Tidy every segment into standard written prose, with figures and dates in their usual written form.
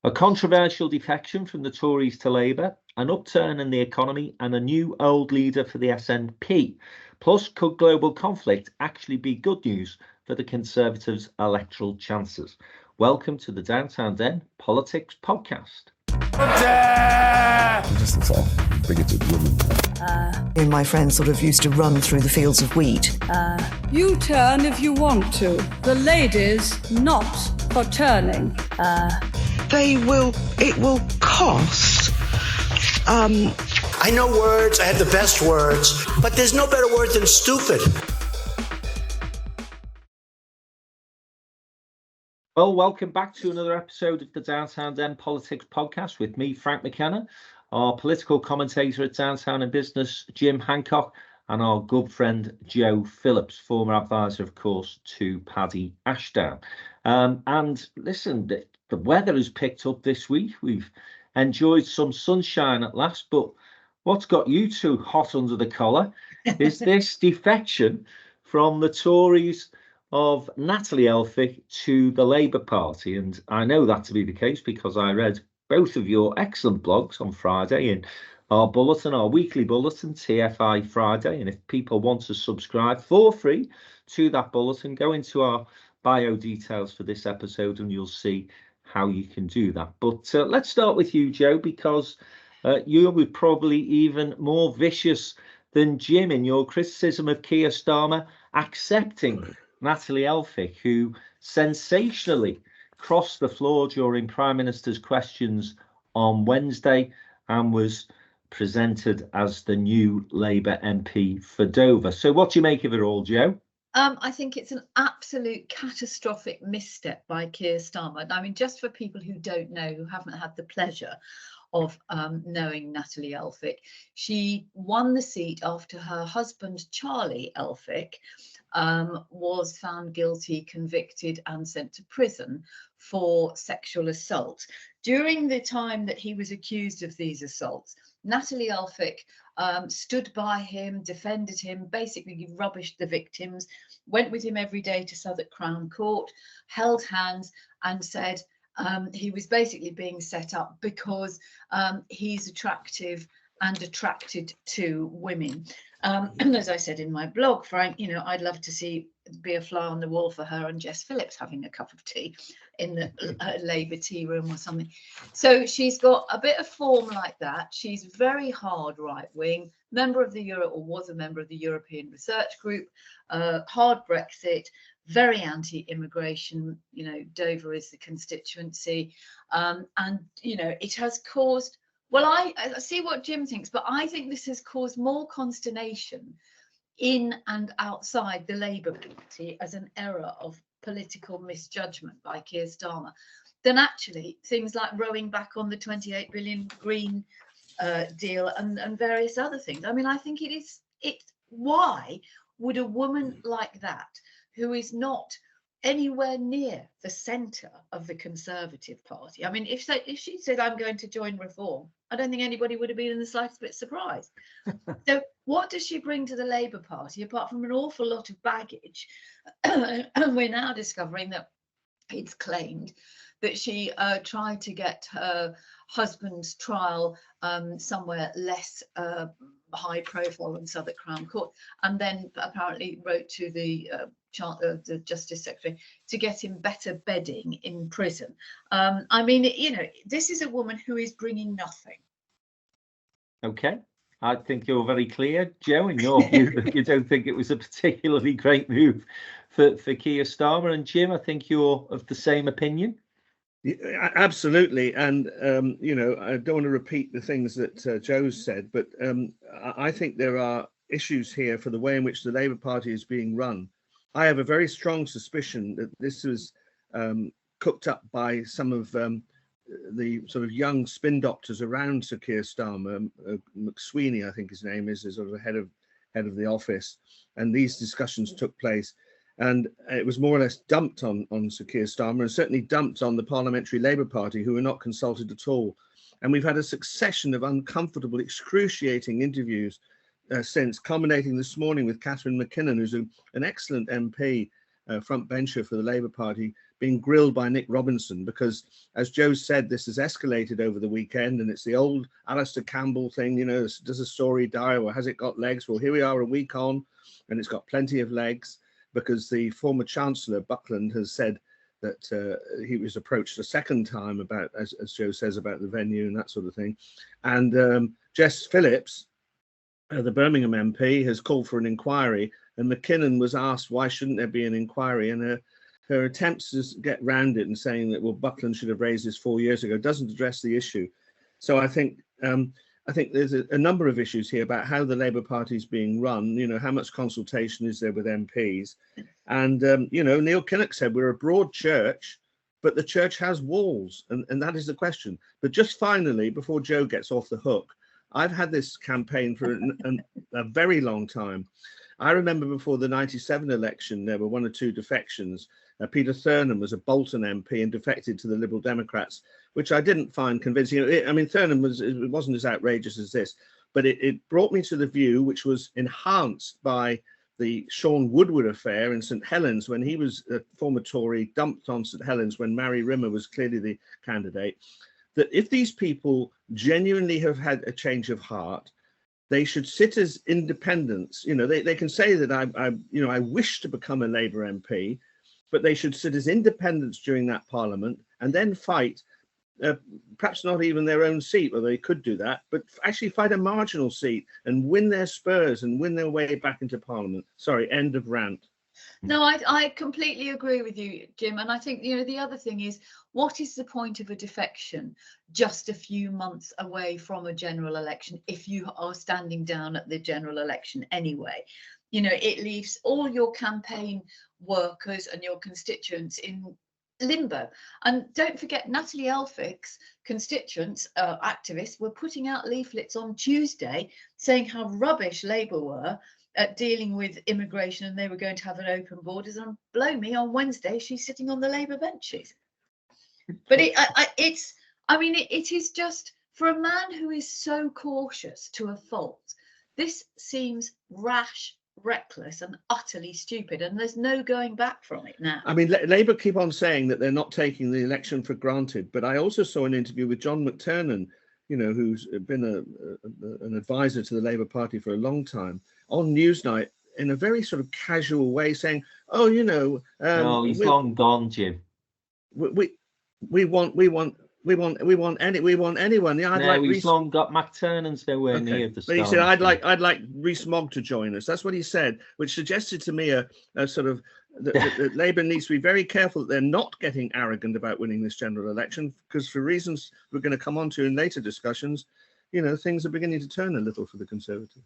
A controversial defection from the Tories to Labour, an upturn in the economy, and a new old leader for the SNP. Plus, could global conflict actually be good news for the Conservatives' electoral chances? Welcome to the Downtown Den Politics Podcast. Just it's all bigoted women. Me and my friends sort of used to run through the fields of wheat. You turn if you want to. The ladies not for turning. It will cost. I know words, I have the best words, but there's no better word than stupid. Well, welcome back to another episode of the Downtown Den Politics Podcast with me, Frank McKenna, our political commentator at Downtown in Business, Jim Hancock, and our good friend, Joe Phillips, former advisor, of course, to Paddy Ashdown. And listen, the weather has picked up this week. We've enjoyed some sunshine at last, but what's got you two hot under the collar is this defection from the Tories of Natalie Elphicke to the Labour Party. And I know that to be the case because I read both of your excellent blogs on Friday in our bulletin, our weekly bulletin, TFI Friday. And if people want to subscribe for free to that bulletin, go into our bio details for this episode and you'll see how you can do that. But let's start with you, Joe, because you were probably even more vicious than Jim in your criticism of Keir Starmer accepting Natalie Elphicke, who sensationally crossed the floor during Prime Minister's questions on Wednesday and was presented as the new Labour MP for Dover. So what do you make of it all, Joe? I think it's an absolute catastrophic misstep by Keir Starmer. I mean, just for people who don't know, who haven't had the pleasure of knowing Natalie Elphicke, she won the seat after her husband, Charlie Elphicke, was found guilty, convicted and sent to prison for sexual assault. During the time that he was accused of these assaults, Natalie Elphicke stood by him, defended him, basically rubbished the victims, went with him every day to Southwark Crown Court, held hands and said he was basically being set up because he's attractive and attracted to women. And as I said in my blog, Frank, you know, I'd love to be a fly on the wall for her and Jess Phillips having a cup of tea in the Labour tea room or something. So she's got a bit of form like that. She's very hard right wing, member of the was a member of the European Research Group, hard Brexit, very anti-immigration. You know, Dover is the constituency, and you know it has caused. Well, I see what Jim thinks, but I think this has caused more consternation in and outside the Labour Party as an error of political misjudgment by Keir Starmer than actually things like rowing back on the 28 billion green deal and various other things. I mean, I think it's why would a woman like that, who is not anywhere near the centre of the Conservative Party. I mean, if she said, I'm going to join Reform, I don't think anybody would have been in the slightest bit surprised. So what does she bring to the Labour Party apart from an awful lot of baggage? And we're now discovering that it's claimed that she tried to get her husband's trial somewhere less high profile than Southwark Crown Court, and then apparently wrote to the Justice Secretary to get him better bedding in prison. I mean, you know, this is a woman who is bringing nothing. Okay, I think you're very clear, Joe, in your view that you don't think it was a particularly great move for Keir Starmer. And Jim, I think you're of the same opinion. Yeah, absolutely. And, you know, I don't want to repeat the things that Joe said, but I think there are issues here for the way in which the Labour Party is being run. I have a very strong suspicion that this was cooked up by some of the sort of young spin doctors around Sir Keir Starmer. McSweeney, I think his name is sort of the head of the office. And these discussions took place. And it was more or less dumped on Sir Keir Starmer, and certainly dumped on the Parliamentary Labour Party, who were not consulted at all. And we've had a succession of uncomfortable, excruciating interviews since, culminating this morning with Catherine McKinnon, who's an excellent MP, front bencher for the Labour Party, being grilled by Nick Robinson, because, as Joe said, this has escalated over the weekend, and it's the old Alistair Campbell thing, you know, does a story die or has it got legs? Well, here we are a week on, and it's got plenty of legs, because the former Chancellor, Buckland, has said that he was approached a second time about, as Joe says, about the venue and that sort of thing. And Jess Phillips, the Birmingham MP, has called for an inquiry, and McKinnon was asked why shouldn't there be an inquiry, and her attempts to get round it and saying that, well, Buckland should have raised this 4 years ago, doesn't address the issue. So I think there's a number of issues here about how the Labour Party is being run. You know, how much consultation is there with MPs? And, you know, Neil Kinnock said we're a broad church, but the church has walls, and that is the question. But just finally, before Joe gets off the hook, I've had this campaign for a very long time. I remember before the 97 election, there were one or two defections. Peter Thurnham was a Bolton MP and defected to the Liberal Democrats, which I didn't find convincing. I mean, Thurnham wasn't as outrageous as this, but it brought me to the view, which was enhanced by the Sean Woodward affair in St Helens, when he was a former Tory, dumped on St Helens when Mary Rimmer was clearly the candidate, that if these people genuinely have had a change of heart, they should sit as independents. You know, they can say that I wish to become a Labour MP, but they should sit as independents during that Parliament and then fight, perhaps not even their own seat, or they could do that, but actually fight a marginal seat and win their spurs and win their way back into Parliament. Sorry, end of rant. No, I completely agree with you, Jim. And I think, you know, the other thing is, what is the point of a defection just a few months away from a general election if you are standing down at the general election anyway? You know, it leaves all your campaign workers and your constituents in limbo. And don't forget, Natalie Elphick's constituents, activists, were putting out leaflets on Tuesday saying how rubbish Labour were at dealing with immigration, and they were going to have an open borders. And blow me, on Wednesday she's sitting on the Labour benches. But it is just, for a man who is so cautious to a fault, this seems rash, reckless and utterly stupid, and there's no going back from it now. I mean, Labour keep on saying that they're not taking the election for granted, but I also saw an interview with John McTernan, you know, who's been an advisor to the Labour Party for a long time, on Newsnight in a very sort of casual way, saying, "Oh, you know, he's long gone, Jim. We want anyone." Yeah, He's long got McTernan's nowhere near the start. But he said, "I'd like Rees-Mogg to join us." That's what he said, which suggested to me a sort of that Labour needs to be very careful that they're not getting arrogant about winning this general election, because for reasons we're going to come on to in later discussions, you know, things are beginning to turn a little for the Conservatives.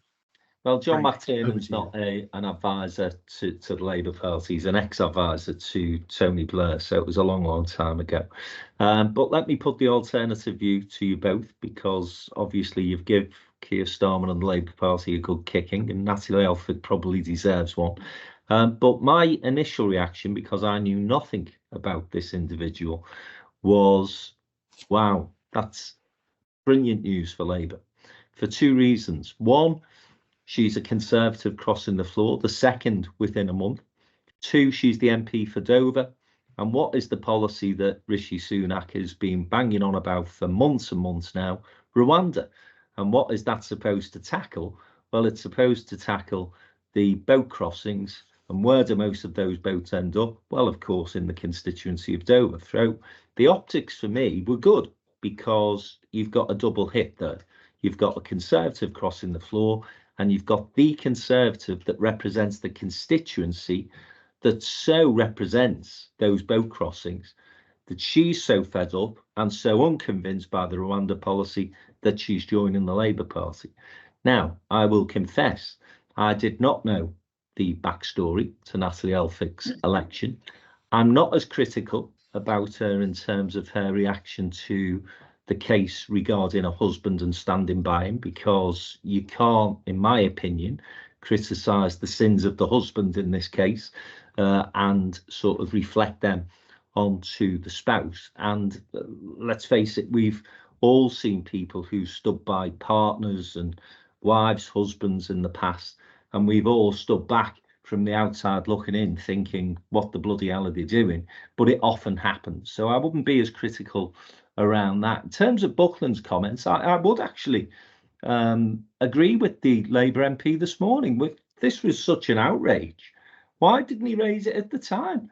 Well, John McTernan's not an advisor to the Labour Party. He's an ex-advisor to Tony Blair, so it was a long, long time ago. But let me put the alternative view to you both, because obviously you've given Keir Starmer and the Labour Party a good kicking, and Natalie Elphicke probably deserves one. But my initial reaction, because I knew nothing about this individual, was, wow, that's brilliant news for Labour, for two reasons. One, she's a Conservative crossing the floor, the second within a month. Two, she's the MP for Dover. And what is the policy that Rishi Sunak has been banging on about for months and months now? Rwanda. And what is that supposed to tackle? Well, it's supposed to tackle the boat crossings. And where do most of those boats end up? Well, of course, in the constituency of Dover. So the optics for me were good, because you've got a double hit there. You've got a Conservative crossing the floor, and you've got the Conservative that represents the constituency that so represents those boat crossings, that she's so fed up and so unconvinced by the Rwanda policy that she's joining the Labour Party. Now, I will confess, I did not know the backstory to Natalie Elphicke's election. I'm not as critical about her in terms of her reaction to the case regarding her husband and standing by him, because you can't, in my opinion, criticise the sins of the husband in this case and sort of reflect them onto the spouse. And let's face it, we've all seen people who stood by partners and wives, husbands in the past, and we've all stood back from the outside looking in, thinking, what the bloody hell are they doing? But it often happens. So I wouldn't be as critical around that. In terms of Buckland's comments, I would actually agree with the Labour MP this morning. This was such an outrage. Why didn't he raise it at the time?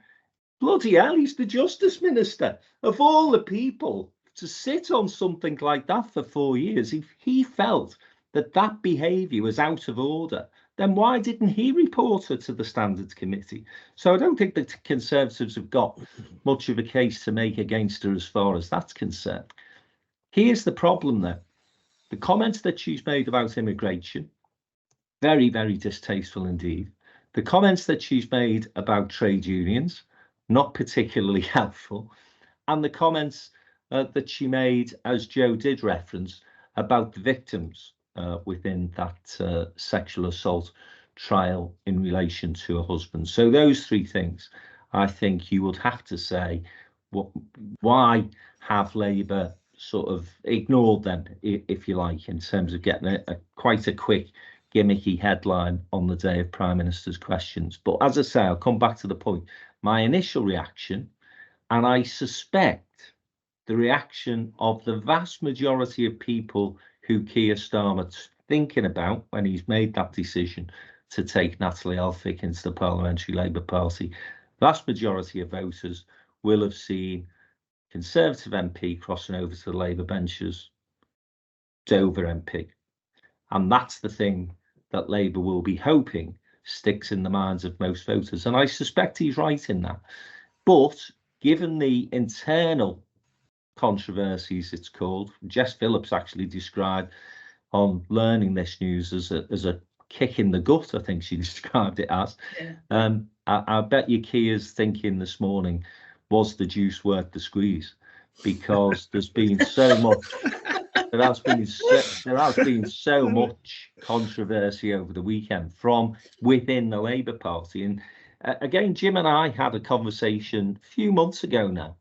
Bloody hell, he's the Justice Minister. Of all the people to sit on something like that for 4 years, if he felt that behaviour was out of order, then why didn't he report it to the Standards Committee? So I don't think the Conservatives have got much of a case to make against her as far as that's concerned. Here's the problem, though. The comments that she's made about immigration, very, very distasteful indeed. The comments that she's made about trade unions, not particularly helpful. And the comments that she made, as Joe did reference, about the victims within that sexual assault trial in relation to her husband. So those three things, I think you would have to say, why have Labour sort of ignored them, if you like, in terms of getting quite a quick gimmicky headline on the day of Prime Minister's questions. But as I say, I'll come back to the point. My initial reaction, and I suspect the reaction of the vast majority of people who Keir Starmer's thinking about when he's made that decision to take Natalie Elphicke into the Parliamentary Labour Party, vast majority of voters will have seen Conservative MP crossing over to the Labour benches, Dover MP. And that's the thing that Labour will be hoping sticks in the minds of most voters. And I suspect he's right in that. But given the internal controversies, it's called, Jess Phillips actually described on learning this news as a kick in the gut, I think she described it as. Yeah. I bet you Keir's thinking this morning, was the juice worth the squeeze? Because there's been so much. There has been so much controversy over the weekend from within the Labour Party. And again, Jim and I had a conversation a few months ago now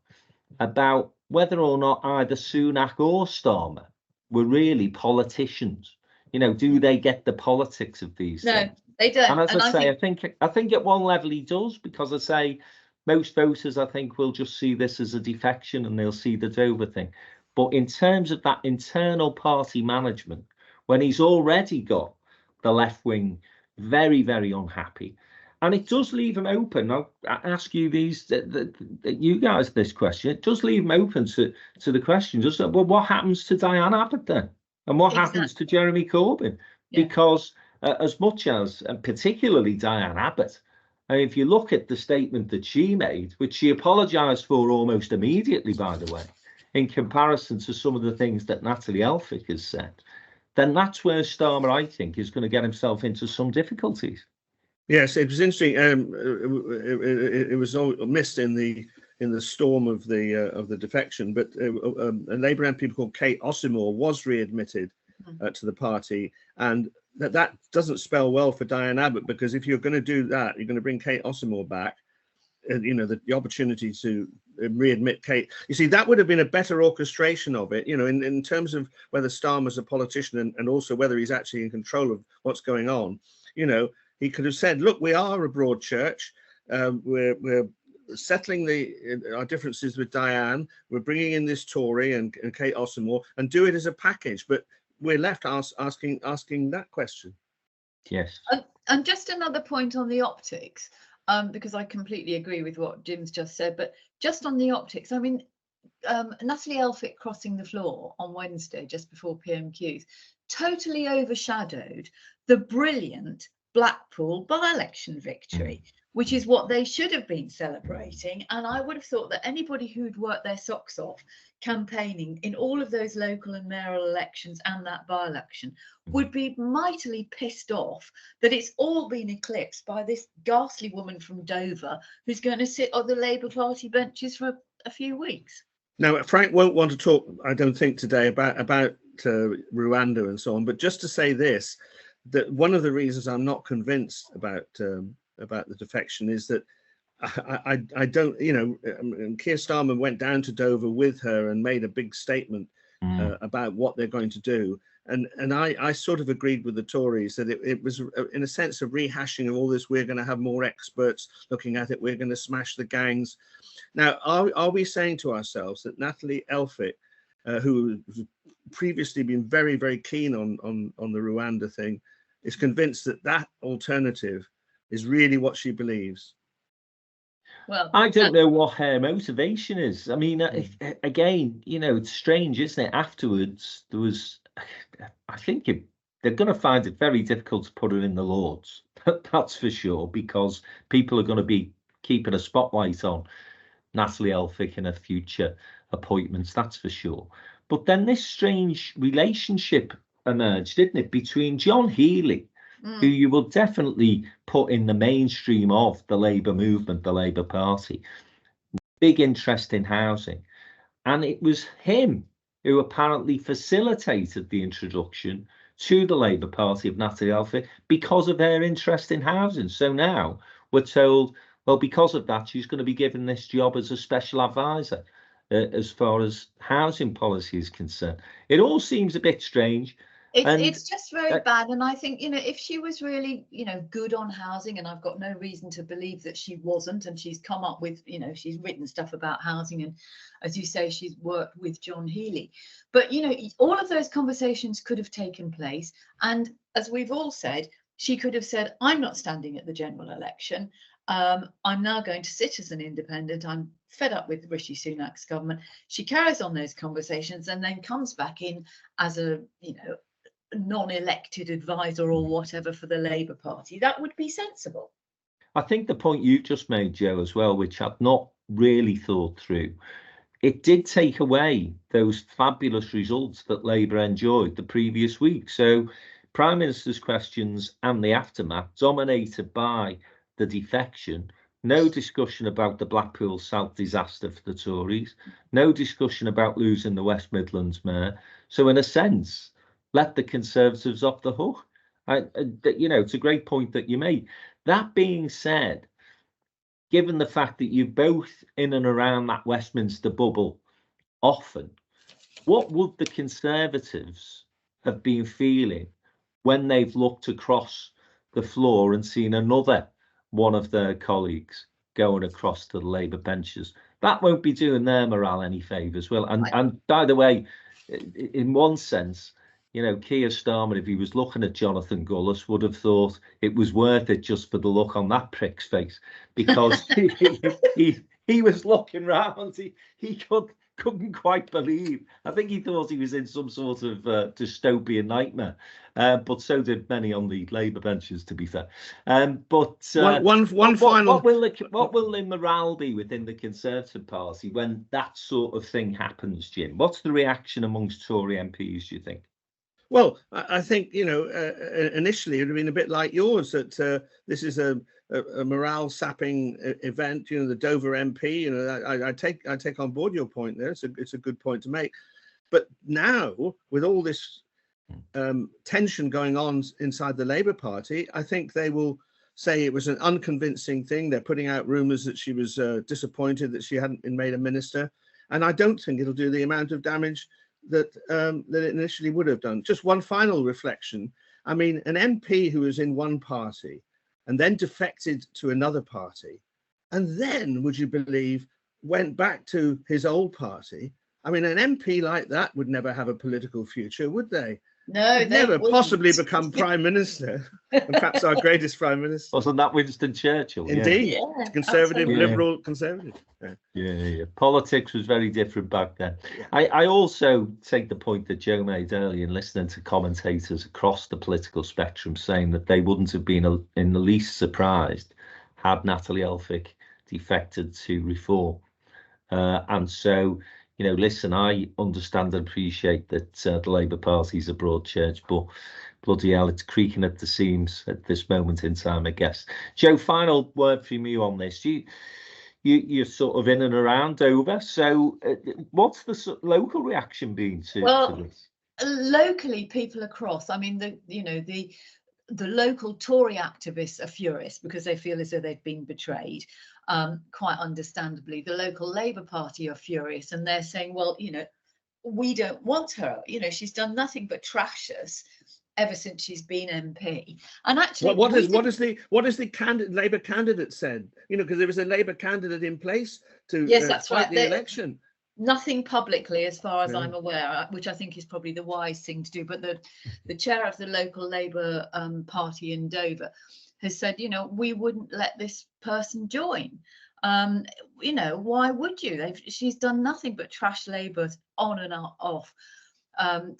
about whether or not either Sunak or Starmer were really politicians. You know, do they get the politics of these things? No, they don't. And as I say, I think at one level he does, because I say most voters, I think, will just see this as a defection and they'll see the Dover thing. But in terms of that internal party management, when he's already got the left wing very, very unhappy, and it does leave him open. I'll ask you you guys this question. It does leave him open to the question. Just well, what happens to Diane Abbott then, and what happens to Jeremy Corbyn? Yeah. Because as much as, and particularly Diane Abbott, if you look at the statement that she made, which she apologised for almost immediately, by the way, in comparison to some of the things that Natalie Elphicke has said, then that's where Starmer, I think, is going to get himself into some difficulties. Yes, it was interesting. It was all missed in the storm of the defection, but a Labour MP called Kate Ossimore was readmitted to the party, and that doesn't spell well for Diane Abbott, because if you're going to do that, you're going to bring Kate Ossimore back. You know, the opportunity to readmit Kate. You see, that would have been a better orchestration of it, you know, in terms of whether Starmer's a politician and also whether he's actually in control of what's going on. You know, he could have said, look, we are a broad church. We're settling our differences with Diane. We're bringing in this Tory and Kate Ossimore and do it as a package. But we're left asking that question. Yes. And just another point on the optics. Because I completely agree with what Jim's just said, but just on the optics, I mean, Natalie Elphicke crossing the floor on Wednesday, just before PMQs, totally overshadowed the brilliant Blackpool by-election victory, which is what they should have been celebrating. And I would have thought that anybody who'd worked their socks off campaigning in all of those local and mayoral elections and that by-election would be mightily pissed off that it's all been eclipsed by this ghastly woman from Dover who's going to sit on the Labour Party benches for a few weeks. Now, Frank won't want to talk, I don't think, today about Rwanda and so on, but just to say this, that one of the reasons I'm not convinced about the defection is that I don't, you know, Keir Starmer went down to Dover with her and made a big statement about what they're going to do. And I sort of agreed with the Tories that it was in a sense of rehashing of all this. We're going to have more experts looking at it. We're going to smash the gangs. Now, are we saying to ourselves that Natalie Elphicke, who has previously been very, very keen on the Rwanda thing, is convinced that that alternative is really what she believes? Well, I don't know what her motivation is. I mean, again, it's strange, isn't it? Afterwards, there was, I think they're going to find it very difficult to put her in the Lords. That's for sure, because people are going to be keeping a spotlight on Natalie Elphicke and her future appointments. That's for sure. But then this strange relationship emerged, didn't it, between John Healey, who you will definitely put in the mainstream of the Labour movement, the Labour Party, big interest in housing. And it was him who apparently facilitated the introduction to the Labour Party of Natalie Elphicke because of her interest in housing. So now we're told, well, because of that, she's going to be given this job as a special advisor as far as housing policy is concerned. It all seems a bit strange. It's just very bad. And I think, if she was really, good on housing, and I've got no reason to believe that she wasn't, and she's come up with, she's written stuff about housing, and as you say, she's worked with John Healey. But, all of those conversations could have taken place. And as we've all said, she could have said, I'm not standing at the general election. I'm now going to sit as an independent. I'm fed up with Rishi Sunak's government. She carries on those conversations and then comes back in as a, non-elected advisor or whatever for the Labour Party. That would be sensible. I think the point you just made, Joe, as well, which I've not really thought through, it did take away those fabulous results that Labour enjoyed the previous week. So Prime Minister's questions and the aftermath dominated by the defection. No discussion about the Blackpool South disaster for the Tories. No discussion about losing the West Midlands mayor. So in a sense, let the Conservatives off the hook. It's a great point that you made. That being said, given the fact that you're both in and around that Westminster bubble often, what would the Conservatives have been feeling when they've looked across the floor and seen another one of their colleagues going across to the Labour benches? That won't be doing their morale any favours, will? And by the way, in one sense, Keir Starmer, if he was looking at Jonathan Gullis, would have thought it was worth it just for the look on that prick's face, because he was looking round. He couldn't quite believe. I think he thought he was in some sort of dystopian nightmare. But so did many on the Labour benches, to be fair. But one final. What will the morale be within the Conservative Party when that sort of thing happens, Jim? What's the reaction amongst Tory MPs, do you think? Well, I think, initially it would have been a bit like yours, that this is a morale sapping event. The Dover MP, I take on board your point there. It's a good point to make. But now, with all this tension going on inside the Labour Party, I think they will say it was an unconvincing thing. They're putting out rumours that she was disappointed that she hadn't been made a minister. And I don't think it'll do the amount of damage that it initially would have done. Just one final reflection. I mean, an MP who was in one party and then defected to another party, and then, would you believe, went back to his old party. I mean, an MP like that would never have a political future, would they? No, they'd never possibly become prime minister, and perhaps our greatest prime minister. Wasn't that Winston Churchill? Indeed, yeah, conservative, absolutely. liberal, conservative. Yeah. Politics was very different back then. I also take the point that Joe made earlier in listening to commentators across the political spectrum saying that they wouldn't have been in the least surprised had Natalie Elphicke defected to Reform. And so, listen, I understand and appreciate that the Labour Party is a broad church, but bloody hell, it's creaking at the seams at this moment in time, I guess. Joe, final word from you on this. You're sort of in and around Dover. So what's the local reaction been to this? Locally, people across, I mean, the local Tory activists are furious because they feel as though they've been betrayed. Quite understandably, the local Labour Party are furious, and they're saying, well, we don't want her. You know, she's done nothing but trash us ever since she's been MP. And actually, what has the Labour candidate said? You know, because there was a Labour candidate in place to yes, that's fight right. the election. Nothing publicly, as far as I'm aware, which I think is probably the wise thing to do. But the chair of the local Labour party in Dover has said, you know, we wouldn't let this person join. You know, why would you? She's done nothing but trash Labour on and off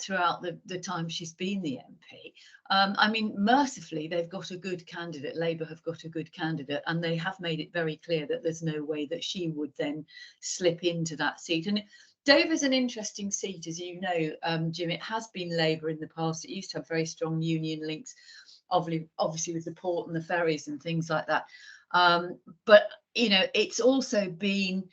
throughout the time she's been the MP. I mean, mercifully, they've got a good candidate. Labour have got a good candidate, and they have made it very clear that there's no way that she would then slip into that seat. And Dover's an interesting seat, as you know, Jim. It has been Labour in the past. It used to have very strong union links, obviously with the port and the ferries and things like that. But, you know, it's also been,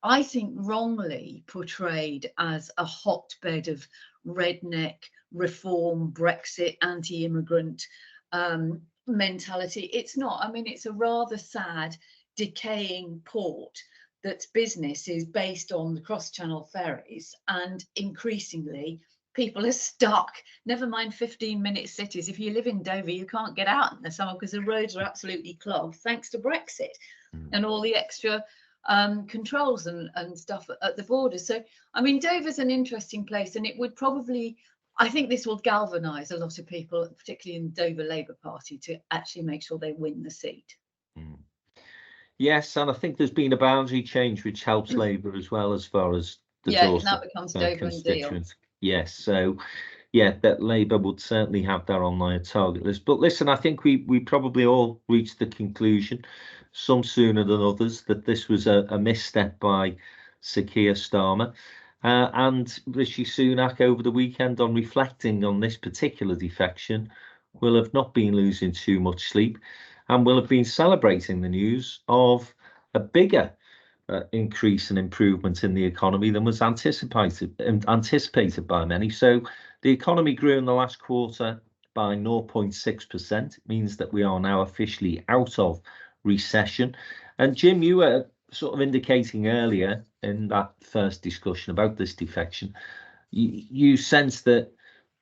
I think, wrongly portrayed as a hotbed of redneck reform, Brexit, anti-immigrant mentality. It's not. I mean, it's a rather sad, decaying port that's business is based on the cross-channel ferries, and increasingly people are stuck. Never mind 15-minute cities. If you live in Dover, you can't get out in the summer because the roads are absolutely clogged thanks to Brexit and all the extra controls and stuff at the border. So, I mean, Dover's an interesting place, and it would probably, I think this will galvanise a lot of people, particularly in the Dover Labour Party, to actually make sure they win the seat. Yes, and I think there's been a boundary change which helps Labour as well, as far as the and that becomes Dover and Deal. Yes, so yeah, that Labour would certainly have that on their target list. But listen, I think we probably all reached the conclusion, some sooner than others, that this was a misstep by Sir Keir Starmer. And Rishi Sunak over the weekend, on reflecting on this particular defection, will have not been losing too much sleep, and will have been celebrating the news of a bigger increase and improvement in the economy than was anticipated by many. So the economy grew in the last quarter by 0.6%. It means that we are now officially out of recession. And Jim, you were sort of indicating earlier in that first discussion about this defection, you sense that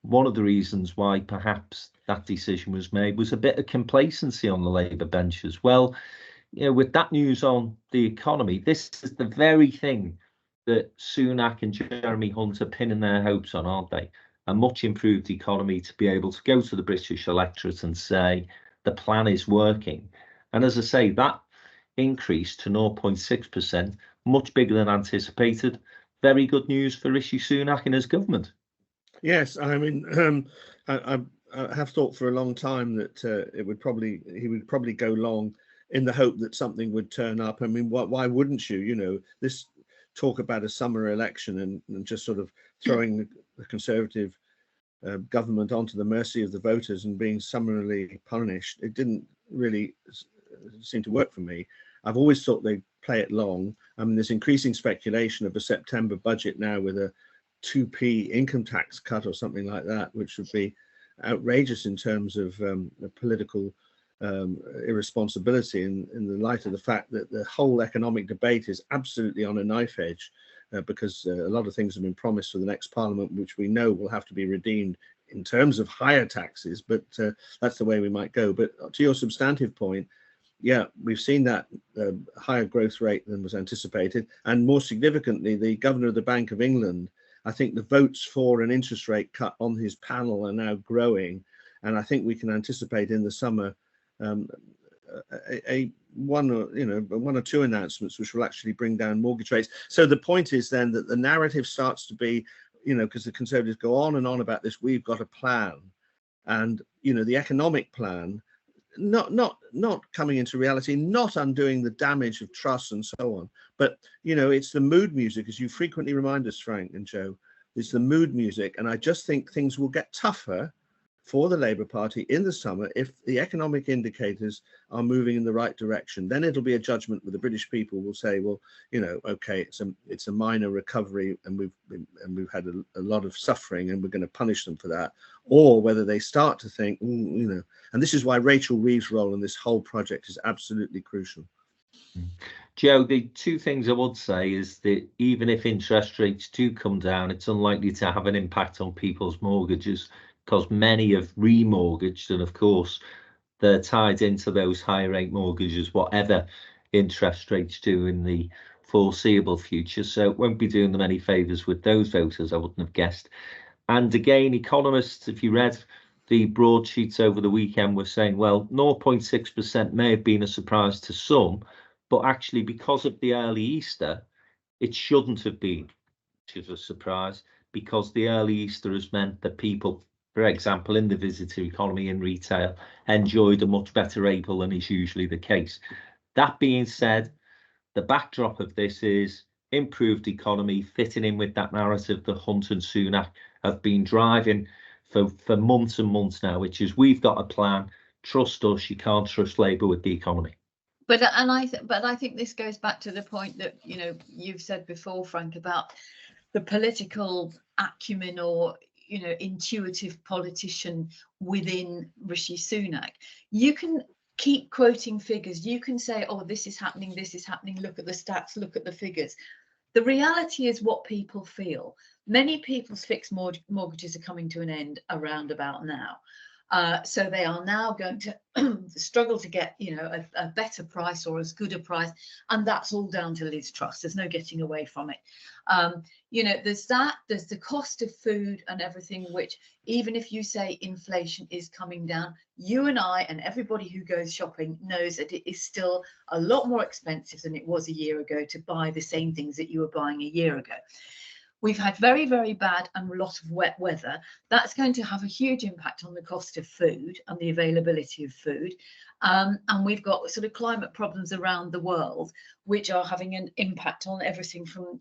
one of the reasons why perhaps that decision was made was a bit of complacency on the Labour bench as well. You know, with that news on the economy, this is the very thing that Sunak and Jeremy Hunt are pinning their hopes on, aren't they? A much improved economy, to be able to go to the British electorate and say the plan is working. And as I say, that increase to 0.6%, much bigger than anticipated. Very good news for Rishi Sunak and his government. Yes, I mean, I have thought for a long time that he would probably go long in the hope that something would turn up. I mean, why wouldn't you? You know, this talk about a summer election and just sort of throwing the Conservative government onto the mercy of the voters and being summarily punished, it didn't really seem to work for me. I've always thought they'd play it long. I mean, there's increasing speculation of a September budget now with a 2p income tax cut or something like that, which would be outrageous in terms of the political irresponsibility in the light of the fact that the whole economic debate is absolutely on a knife edge, because a lot of things have been promised for the next parliament, which we know will have to be redeemed in terms of higher taxes, but that's the way we might go. But to your substantive point, yeah, we've seen that higher growth rate than was anticipated, and more significantly, the governor of the Bank of England, I think the votes for an interest rate cut on his panel are now growing, and I think we can anticipate in the summer one or two announcements which will actually bring down mortgage rates. So the point is then that the narrative starts to be, you know, because the Conservatives go on and on about this, we've got a plan, and you know, the economic plan not coming into reality, not undoing the damage of trust and so on, but you know, it's the mood music, as you frequently remind us, Frank and Joe. It's the mood music, and I just think things will get tougher for the Labour Party in the summer if the economic indicators are moving in the right direction. Then it'll be a judgment where the British people will say, well, you know, okay, it's a minor recovery, and we've had a lot of suffering, and we're going to punish them for that, or whether they start to think, you know, and this is why Rachel Reeves' role in this whole project is absolutely crucial. Joe, the two things I would say is that even if interest rates do come down, it's unlikely to have an impact on people's mortgages because many have remortgaged, and of course they're tied into those high rate mortgages, whatever interest rates do in the foreseeable future. So it won't be doing them any favours with those voters, I wouldn't have guessed. And again, economists, if you read the broadsheets over the weekend, were saying, well, 0.6% may have been a surprise to some, but actually because of the early Easter, it shouldn't have been, which is a surprise, because the early Easter has meant that people, for example, in the visitor economy and retail, enjoyed a much better April than is usually the case. That being said, the backdrop of this is improved economy, fitting in with that narrative that Hunt and Sunak have been driving for months and months now, which is we've got a plan, trust us, you can't trust Labour with the economy. But I think this goes back to the point that you've said before, Frank, about the political acumen or intuitive politician within Rishi Sunak. You can keep quoting figures. You can say, oh, this is happening, look at the stats, look at the figures. The reality is what people feel. Many people's fixed mortgages are coming to an end around about now. So they are now going to struggle to get, a better price or as good a price. And that's all down to Liz Truss. There's no getting away from it. There's the cost of food and everything, which even if you say inflation is coming down, you and I and everybody who goes shopping knows that it is still a lot more expensive than it was a year ago to buy the same things that you were buying a year ago. We've had very, very bad and a lot of wet weather. That's going to have a huge impact on the cost of food and the availability of food. And we've got sort of climate problems around the world, which are having an impact on everything from,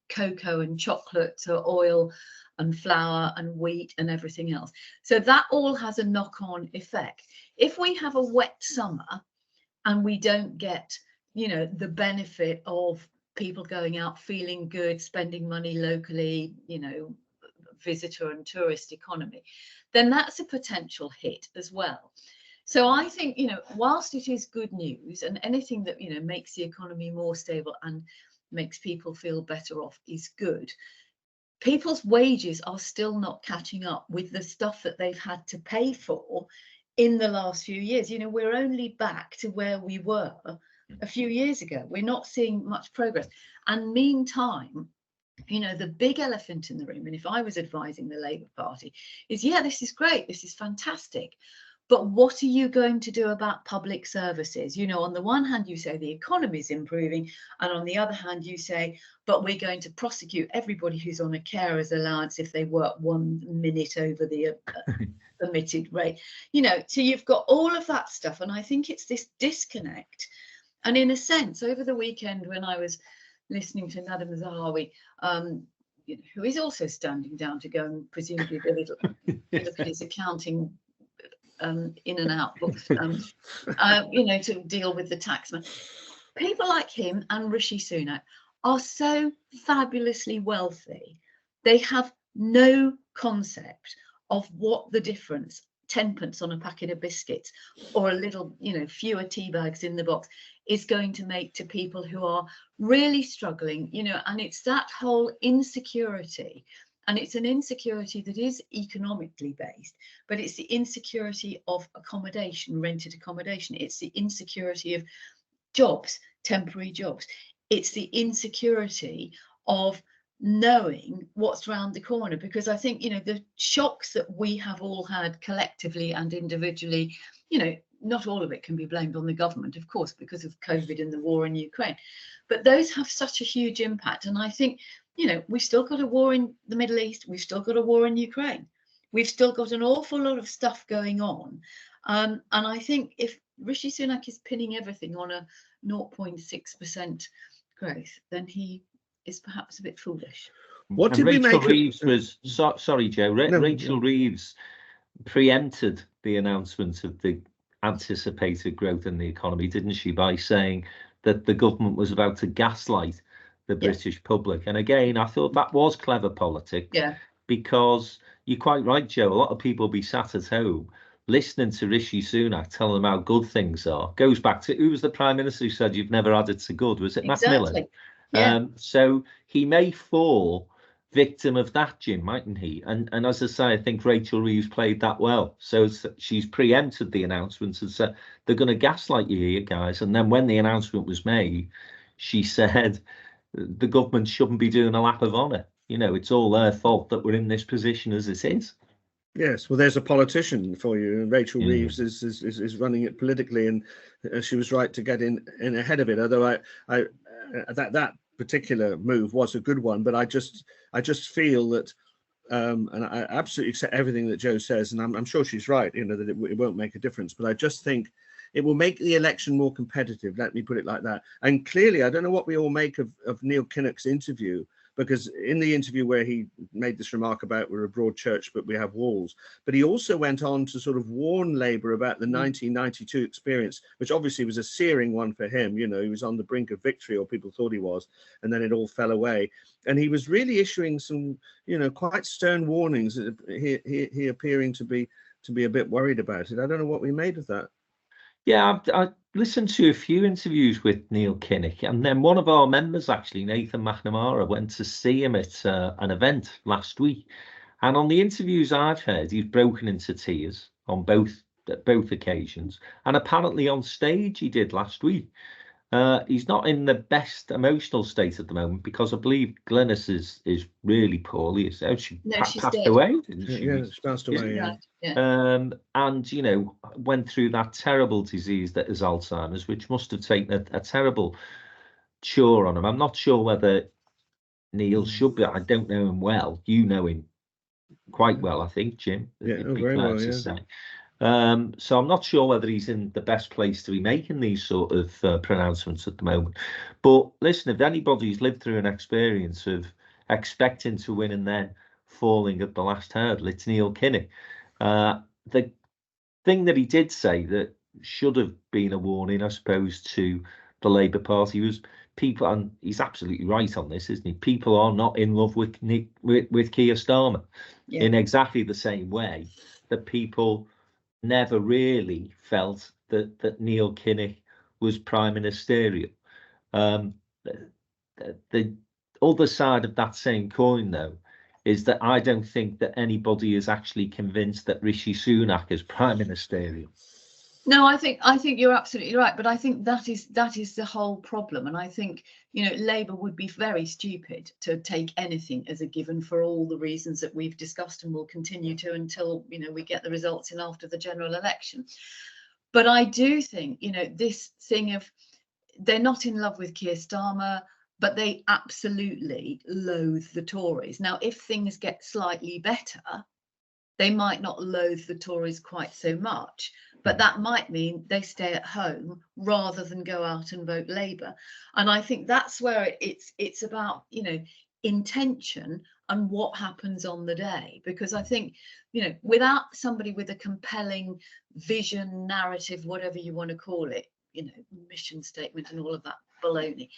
cocoa and chocolate to oil and flour and wheat and everything else. So that all has a knock-on effect. If we have a wet summer and we don't get, the benefit of people going out feeling good, spending money locally, visitor and tourist economy, then that's a potential hit as well. So I think, whilst it is good news and anything that, makes the economy more stable and makes people feel better off is good, people's wages are still not catching up with the stuff that they've had to pay for in the last few years. We're only back to where we were a few years ago. We're not seeing much progress. And meantime, the big elephant in the room, and if I was advising the Labour Party, is, yeah, this is great, this is fantastic, but what are you going to do about public services? On the one hand, you say the economy is improving, and on the other hand, you say, but we're going to prosecute everybody who's on a carer's allowance if they work 1 minute over the permitted rate. So you've got all of that stuff, and I think it's this disconnect. And in a sense, over the weekend, when I was listening to Nadhim Zahawi, who is also standing down to go and presumably do a little look at his accounting in and out books, to deal with the taxman. People like him and Rishi Sunak are so fabulously wealthy. They have no concept of what the difference 10p on a packet of biscuits or a little, fewer tea bags in the box is going to make to people who are really struggling, and it's that whole insecurity. And it's an insecurity that is economically based, but it's the insecurity of accommodation, rented accommodation. It's the insecurity of jobs, temporary jobs. It's the insecurity of knowing what's around the corner, because I think, the shocks that we have all had collectively and individually, not all of it can be blamed on the government, of course, because of COVID and the war in Ukraine, but those have such a huge impact. And I think, we've still got a war in the Middle East, we've still got a war in Ukraine, we've still got an awful lot of stuff going on. And I think if Rishi Sunak is pinning everything on a 0.6% growth, then he is perhaps a bit foolish. What did we make? Reeves was sorry, Joe. Rachel Reeves preempted the announcement of the anticipated growth in the economy, didn't she, by saying that the government was about to gaslight the British public. And again, I thought that was clever politics. Yeah. Because you're quite right, Joe. A lot of people will be sat at home listening to Rishi Sunak telling them how good things are goes back to, who was the Prime Minister who said you've never added to good? Was it Macmillan? Yeah. So he may fall victim of that, Jim, mightn't he? And as I say, I think Rachel Reeves played that well. So she's preempted the announcements and said, they're going to gaslight you here, guys. And then when the announcement was made, she said the government shouldn't be doing a lap of honour. You know, it's all their fault that we're in this position as it is. Yes, well, there's a politician for you, and Rachel Reeves is running it politically, and she was right to get in ahead of it. Although that particular move was a good one, but I just feel that, and I absolutely accept everything that Jo says, and I'm sure she's right. You know that it won't make a difference, but I just think it will make the election more competitive. Let me put it like that. And clearly, I don't know what we all make of Neil Kinnock's interview. Because in the interview where he made this remark about we're a broad church, but we have walls, but he also went on to sort of warn Labour about the 1992 experience, which obviously was a searing one for him. You know, he was on the brink of victory, or people thought he was, and then it all fell away. And he was really issuing some, you know, quite stern warnings. He appearing to be a bit worried about it. I don't know what we made of that. Yeah, I listened to a few interviews with Neil Kinnock, and then one of our members, actually, Nathan McNamara, went to see him at an event last week. And on the interviews I've heard, he's broken into tears on both occasions. And apparently on stage he did last week. He's not in the best emotional state at the moment because I believe Glynis is really poorly. She passed away, didn't she? Yeah, she passed away. Yeah. And you know, went through that terrible disease that is Alzheimer's, which must have taken a terrible chore on him. I'm not sure whether Neil should be. I don't know him well. You know him quite well, I think, Jim. Yeah, very well. Yeah. So I'm not sure whether he's in the best place to be making these sort of pronouncements at the moment. But listen, if anybody's lived through an experience of expecting to win and then falling at the last hurdle, it's Neil Kinnock. The thing that he did say that should have been a warning, I suppose, to the Labour Party was people, and he's absolutely right on this, isn't he? People are not in love with Keir Starmer in exactly the same way that people never really felt that Neil Kinnock was prime ministerial. The other side of that same coin, though, is that I don't think that anybody is actually convinced that Rishi Sunak is prime ministerial. No, I think you're absolutely right, but I think that is the whole problem, and I think, you know, Labour would be very stupid to take anything as a given for all the reasons that we've discussed and will continue to until, you know, we get the results in after the general election. But I do think, you know, this thing of they're not in love with Keir Starmer, but they absolutely loathe the Tories. Now, if things get slightly better, they might not loathe the Tories quite so much, but that might mean they stay at home rather than go out and vote Labour. And I think that's where it's about, you know, intention and what happens on the day. Because I think, you know, without somebody with a compelling vision, narrative, whatever you want to call it, you know, mission statement and all of that baloney,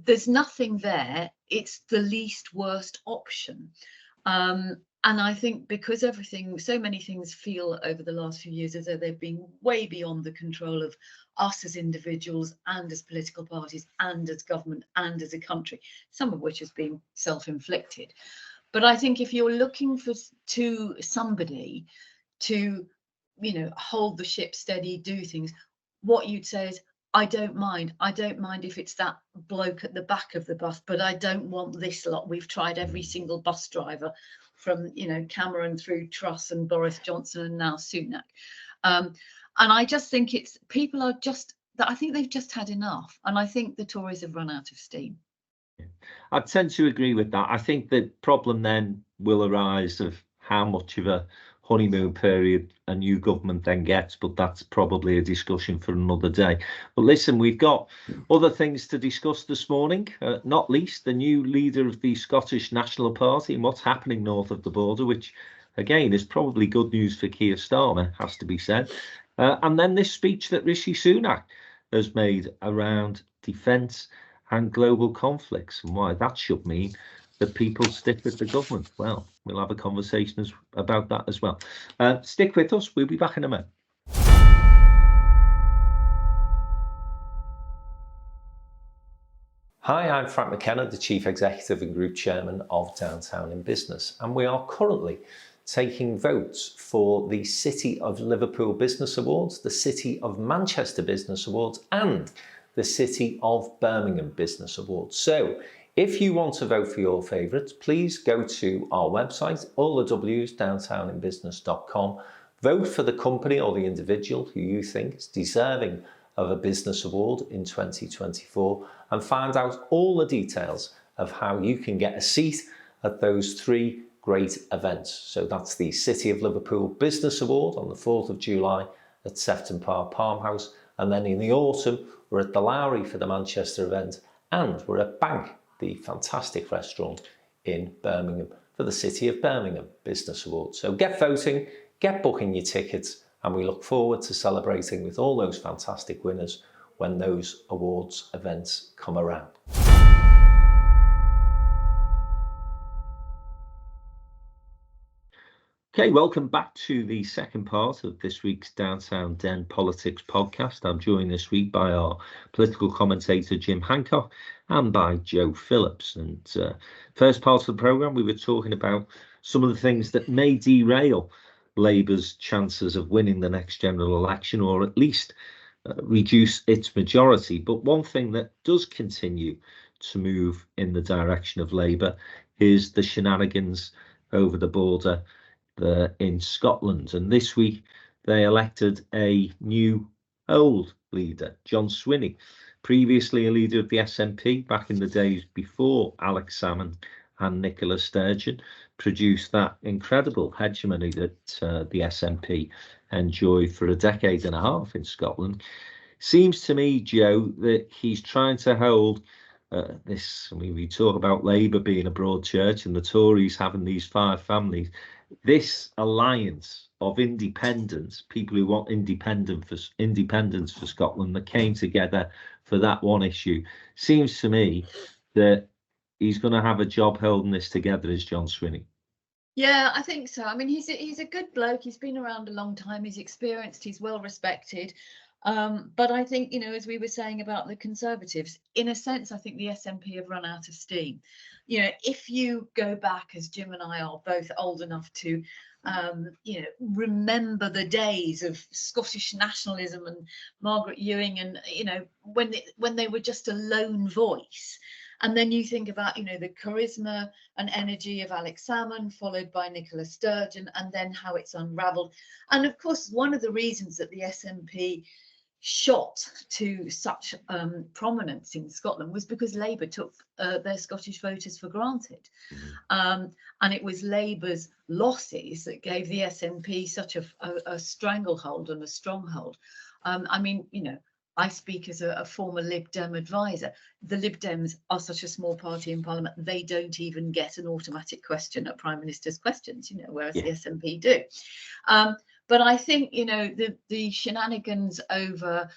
there's nothing there. It's the least worst option. And I think because so many things feel over the last few years as though they've been way beyond the control of us as individuals and as political parties and as government and as a country, some of which has been self-inflicted. But I think if you're looking to somebody to, you know, hold the ship steady, do things, what you'd say is, I don't mind if it's that bloke at the back of the bus, but I don't want this lot. We've tried every single bus driver from, you know, Cameron through Truss and Boris Johnson and now Sunak. And I just think people are just, I think they've just had enough. And I think the Tories have run out of steam. I tend to agree with that. I think the problem then will arise of how much of a honeymoon period a new government then gets, but that's probably a discussion for another day. But listen, we've got other things to discuss this morning, not least the new leader of the Scottish National Party and what's happening north of the border, which again is probably good news for Keir Starmer, has to be said. And then this speech that Rishi Sunak has made around defence and global conflicts and why that should mean that people stick with the government? Well, we'll have a conversation about that as well. Stick with us. We'll be back in a minute. Hi, I'm Frank McKenna, the Chief Executive and Group Chairman of Downtown in Business, and we are currently taking votes for the City of Liverpool Business Awards, the City of Manchester Business Awards, and the City of Birmingham Business Awards. So if you want to vote for your favourites, please go to our website, all the W's, downtowninbusiness.com, vote for the company or the individual who you think is deserving of a business award in 2024, and find out all the details of how you can get a seat at those three great events. So that's the City of Liverpool Business Award on the 4th of July at Sefton Park Palmhouse, and then in the autumn we're at the Lowry for the Manchester event, and we're at Bank, the fantastic restaurant in Birmingham, for the City of Birmingham Business Award. So get voting, get booking your tickets, and we look forward to celebrating with all those fantastic winners when those awards events come around. Okay, welcome back to the second part of this week's Downtown Den Politics podcast. I'm joined this week by our political commentator Jim Hancock and by Joe Phillips. And first part of the programme, we were talking about some of the things that may derail Labour's chances of winning the next general election, or at least reduce its majority. But one thing that does continue to move in the direction of Labour is the shenanigans over the border in Scotland. And this week they elected a new old leader, John Swinney, previously a leader of the SNP back in the days before Alex Salmond and Nicola Sturgeon produced that incredible hegemony that the SNP enjoyed for a decade and a half in Scotland. Seems to me, Joe, that he's trying to hold this. I mean, we talk about Labour being a broad church and the Tories having these five families. This alliance of independents, people who want independence for Scotland, that came together for that one issue, seems to me that he's going to have a job holding this together as John Swinney. Yeah, I think so. I mean, he's a good bloke. He's been around a long time. He's experienced. He's well respected. But I think, as we were saying about the Conservatives, in a sense, I think the SNP have run out of steam. If you go back, as Jim and I are both old enough to, remember the days of Scottish nationalism and Margaret Ewing, and when they were just a lone voice. And then you think about, the charisma and energy of Alex Salmond, followed by Nicola Sturgeon, and then how it's unravelled. And of course, one of the reasons that the SNP shot to such prominence in Scotland was because Labour took their Scottish voters for granted. And it was Labour's losses that gave the SNP such a stranglehold and a stronghold. I speak as a former Lib Dem advisor. The Lib Dems are such a small party in Parliament, they don't even get an automatic question at Prime Minister's questions, whereas the SNP do. But I think, the shenanigans over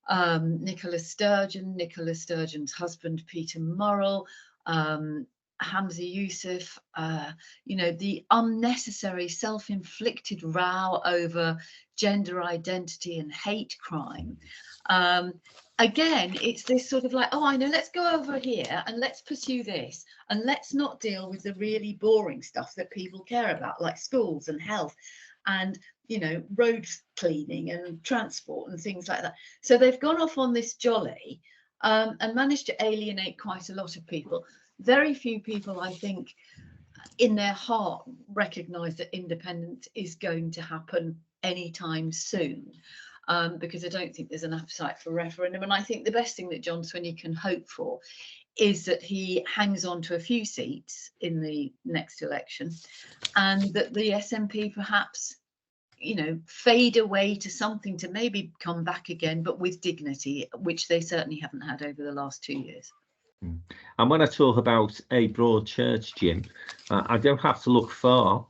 Nicola Sturgeon's husband, Peter Murrell, Hamza Yusuf, the unnecessary self-inflicted row over gender identity and hate crime. Again, it's this sort of like, oh, I know, let's go over here and let's pursue this, and let's not deal with the really boring stuff that people care about, like schools and health and road cleaning and transport and things like that. So they've gone off on this jolly and managed to alienate quite a lot of people. Very few people, I think, in their heart recognise that independence is going to happen anytime soon, because I don't think there's an appetite for referendum. And I think the best thing that John Swinney can hope for is that he hangs on to a few seats in the next election, and that the SNP perhaps fade away to something to maybe come back again, but with dignity, which they certainly haven't had over the last 2 years. And when I talk about a broad church, Jim, I don't have to look far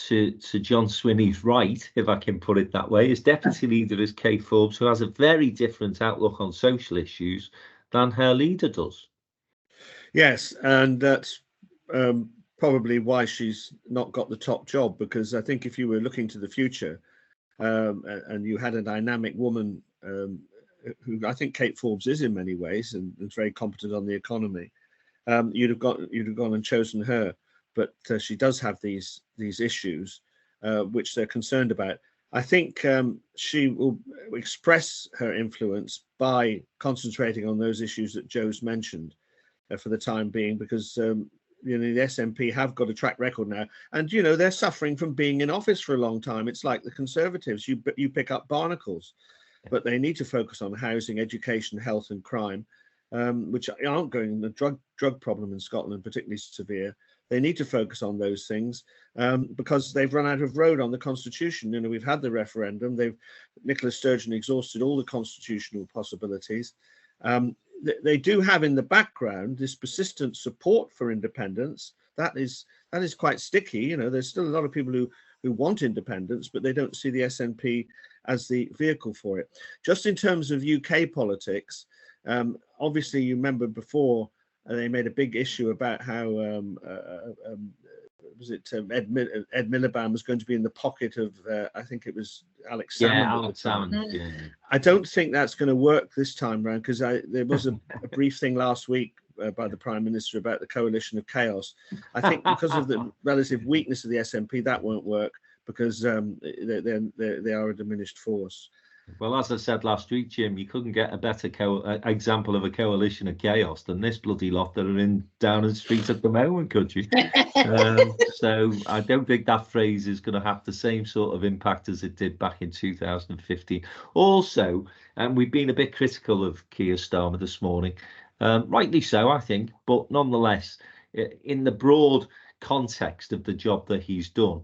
to John Swinney's right, if I can put it that way. His deputy leader is Kay Forbes, who has a very different outlook on social issues than her leader does. Yes, and that's probably why she's not got the top job, because I think if you were looking to the future and you had a dynamic woman who I think Kate Forbes is in many ways and is very competent on the economy, you'd have gone and chosen her. But she does have these issues which they're concerned about. I think she will express her influence by concentrating on those issues that Joe's mentioned for the time being, because the SNP have got a track record now, and they're suffering from being in office for a long time. It's like the Conservatives; you pick up barnacles, but they need to focus on housing, education, health, and crime, which aren't going. The drug problem in Scotland particularly severe. They need to focus on those things because they've run out of road on the constitution. We've had the referendum. Nicola Sturgeon exhausted all the constitutional possibilities. They do have in the background this persistent support for independence. That is quite sticky. There's still a lot of people who want independence, but they don't see the SNP as the vehicle for it. Just in terms of UK politics, obviously you remember before they made a big issue about how Ed Miliband was going to be in the pocket of I think it was Alex Salmond. Yeah, Alex Salmond. Yeah. I don't think that's going to work this time around, because there was a brief thing last week by the Prime Minister about the coalition of chaos. I think because of the relative weakness of the SNP, that won't work, because they are a diminished force. Well, as I said last week, Jim, you couldn't get a better example of a coalition of chaos than this bloody lot that are in Downing Street at the moment, could you? So I don't think that phrase is going to have the same sort of impact as it did back in 2015. Also, we've been a bit critical of Keir Starmer this morning, rightly so, I think, but nonetheless, in the broad context of the job that he's done,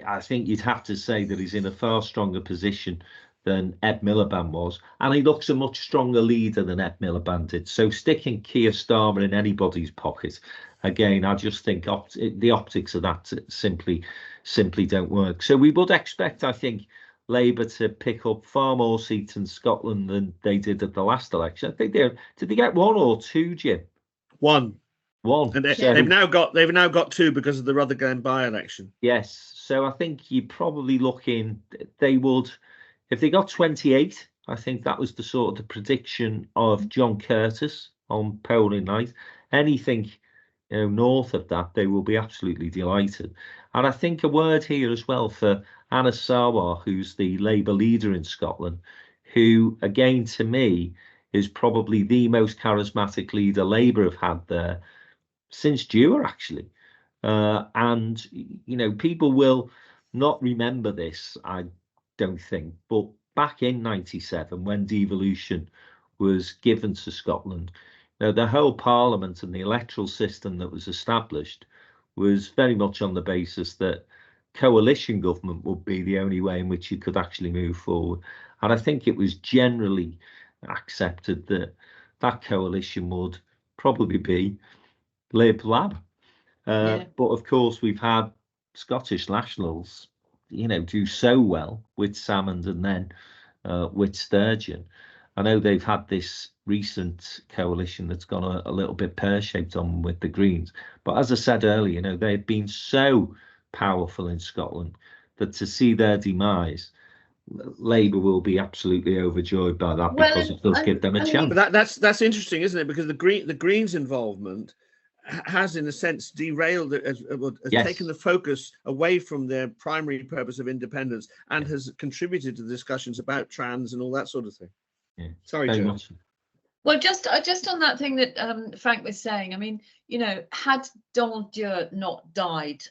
I think you'd have to say that he's in a far stronger position than Ed Miliband was, and he looks a much stronger leader than Ed Miliband did. So sticking Keir Starmer in anybody's pocket, again, I just think the optics of that simply don't work. So we would expect, I think, Labour to pick up far more seats in Scotland than they did at the last election. I think did they get one or two, Jim? One. And they've now got two because of the Rutherglen by-election. Yes. So I think you're probably looking, they would. If they got 28, I think that was the sort of the prediction of John Curtis on polling night. Anything north of that, they will be absolutely delighted. And I think a word here as well for Anna Sawar, who's the Labour leader in Scotland, who, again, to me, is probably the most charismatic leader Labour have had there since Dewar, actually. And, people will not remember this, I don't think, but back in 97, when devolution was given to Scotland, the whole parliament and the electoral system that was established was very much on the basis that coalition government would be the only way in which you could actually move forward. And I think it was generally accepted that that coalition would probably be Lib Lab. But of course, we've had Scottish Nationals do so well with Salmond and then with Sturgeon. I know they've had this recent coalition that's gone a little bit pear-shaped on with the Greens. But as I said earlier, they've been so powerful in Scotland that to see their demise, Labour will be absolutely overjoyed by that, because it does give them a chance. But that's interesting, isn't it? Because the Greens' involvement has, in a sense, derailed, has taken the focus away from their primary purpose of independence, and has contributed to the discussions about trans and all that sort of thing. Yeah. Sorry, Joe. Well, just on that thing that Frank was saying, I mean, had Donald Dewar not died